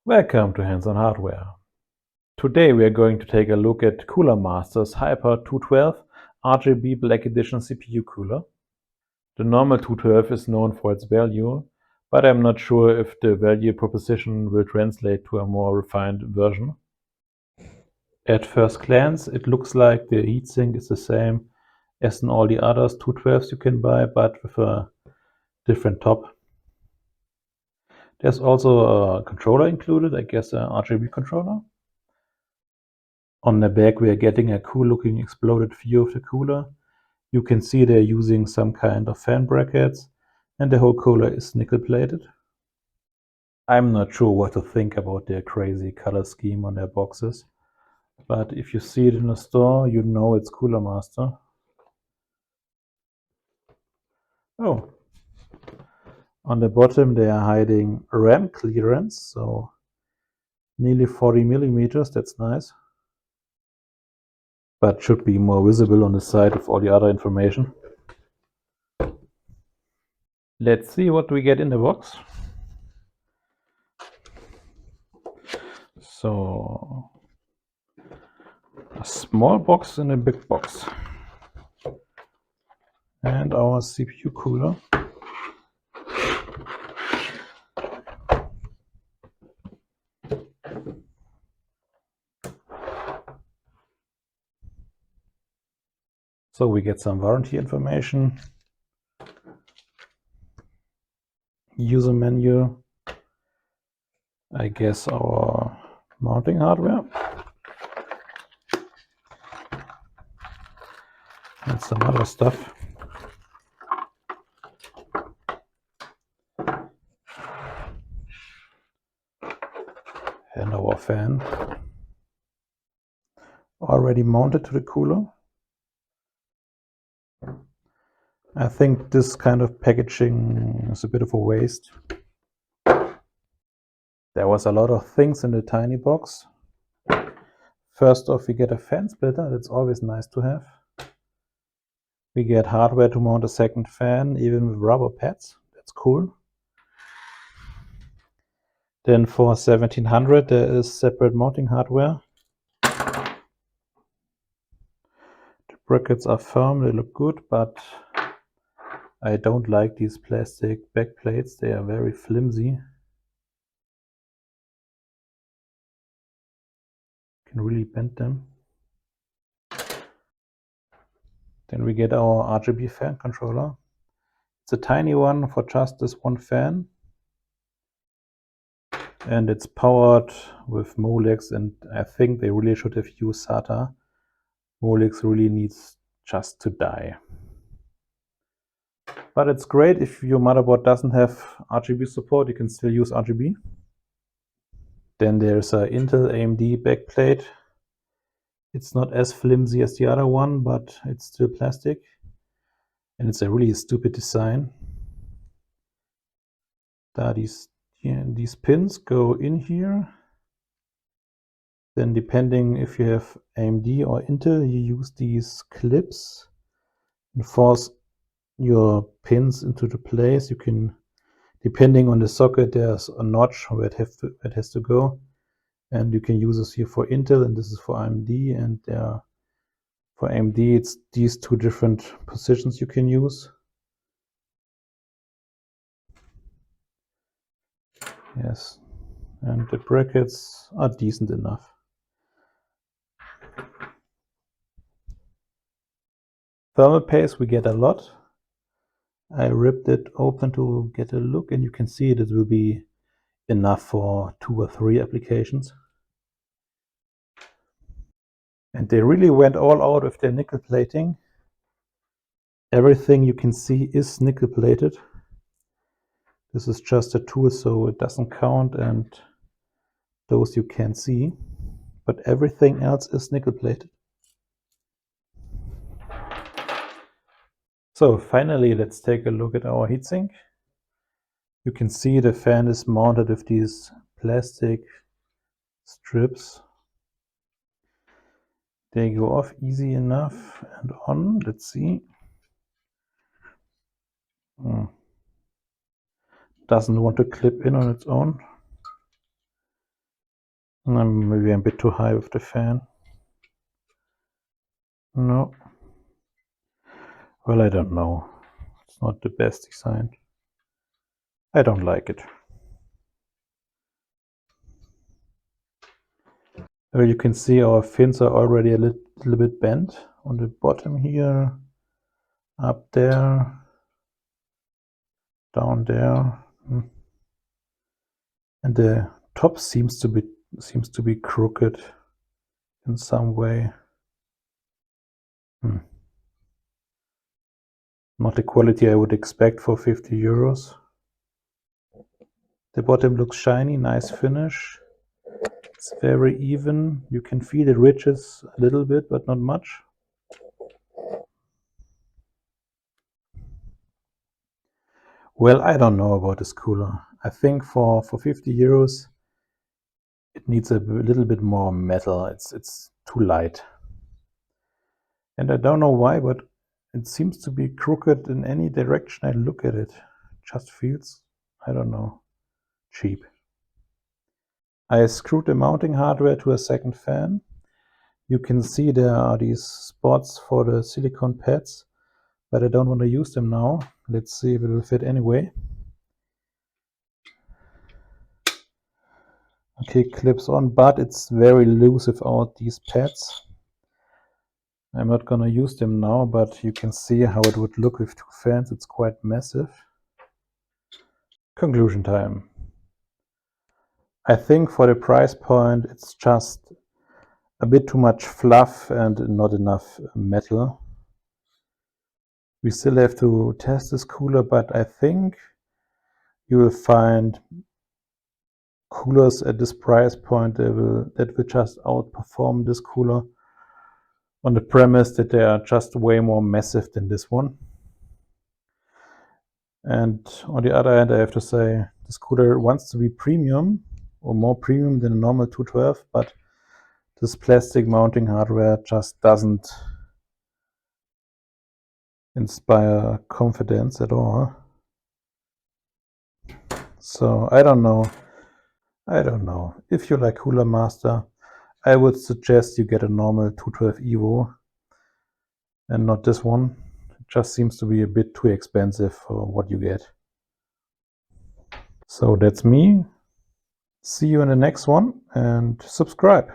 Welcome to Hands-on Hardware. Today we are going to take a look at Cooler Master's Hyper 212 RGB Black Edition CPU cooler. The normal 212 is known for its value, but I'm not sure if the value proposition will translate to a more refined version. At first glance, it looks like the heatsink is the same as in all the others 212s you can buy, but with a different top. There's also a controller included, I guess an RGB controller. On the back we are getting a cool looking exploded view of the cooler. You can see they're using some kind of fan brackets, and the whole cooler is nickel plated. I'm not sure what to think about their crazy color scheme on their boxes, but if you see it in a store, you know it's Cooler Master. Oh, on the bottom they are hiding RAM clearance, so nearly 40 millimeters, that's nice. But should be more visible on the side of all the other information. Let's see what we get in the box. So, a small box and a big box. And our CPU cooler. So we get some warranty information, user manual, I guess our mounting hardware, and some other stuff. And our fan, already mounted to the cooler. I think this kind of packaging is a bit of a waste. There was a lot of things in the tiny box. First off, we get a fan splitter, that's always nice to have. We get hardware to mount a second fan, even with rubber pads, that's cool. Then for 1700 there is separate mounting hardware. The brackets are firm, they look good, but I don't like these plastic back plates, they are very flimsy. You can really bend them. Then we get our RGB fan controller. It's a tiny one for just this one fan. And it's powered with Molex, and I think they really should have used SATA. Molex really needs just to die. But it's great if your motherboard doesn't have RGB support, you can still use RGB. Then there's a Intel AMD backplate. It's not as flimsy as the other one, but it's still plastic. And it's a really stupid design. These pins go in here. Then depending if you have AMD or Intel, you use these clips and force your pins into the place. You can, depending on the socket, there's a notch where it has to go. And you can use this here for Intel, and this is for AMD. And for AMD, it's these two different positions you can use. Yes, and the brackets are decent enough. Thermal paste we get a lot. I ripped it open to get a look, and you can see it will be enough for 2 or 3 applications. And they really went all out with their nickel plating. Everything you can see is nickel plated. This is just a tool, so it doesn't count, and those you can see. But everything else is nickel plated. So finally, let's take a look at our heatsink. You can see the fan is mounted with these plastic strips. They go off easy enough and on. Let's see. Doesn't want to clip in on its own. Maybe I'm a bit too high with the fan. No. Well, I don't know. It's not the best design. I don't like it. Well, you can see our fins are already a little bit bent on the bottom here, up there, down there, and the top seems to be crooked in some way. Not the quality I would expect for 50 euros. The bottom looks shiny, nice finish. It's very even. You can feel the ridges a little bit, but not much. Well, I don't know about this cooler. I think for 50 euros, it needs a little bit more metal. It's too light. And I don't know why, but it seems to be crooked in any direction I look at it. It just feels, I don't know, cheap. I screwed the mounting hardware to a second fan. You can see there are these spots for the silicone pads, but I don't want to use them now. Let's see if it will fit anyway. Okay, clips on, but it's very loose without these pads. I'm not gonna use them now, but you can see how it would look with two fans. It's quite massive. Conclusion time. I think for the price point, it's just a bit too much fluff and not enough metal. We still have to test this cooler, but I think you will find coolers at this price point that will just outperform this cooler, on the premise that they are just way more massive than this one. And on the other hand, I have to say this cooler wants to be premium or more premium than a normal 212, but this plastic mounting hardware just doesn't inspire confidence at all. So I don't know. If you like Cooler Master, I would suggest you get a normal 212 Evo and not this one. It just seems to be a bit too expensive for what you get. So that's me. See you in the next one and subscribe.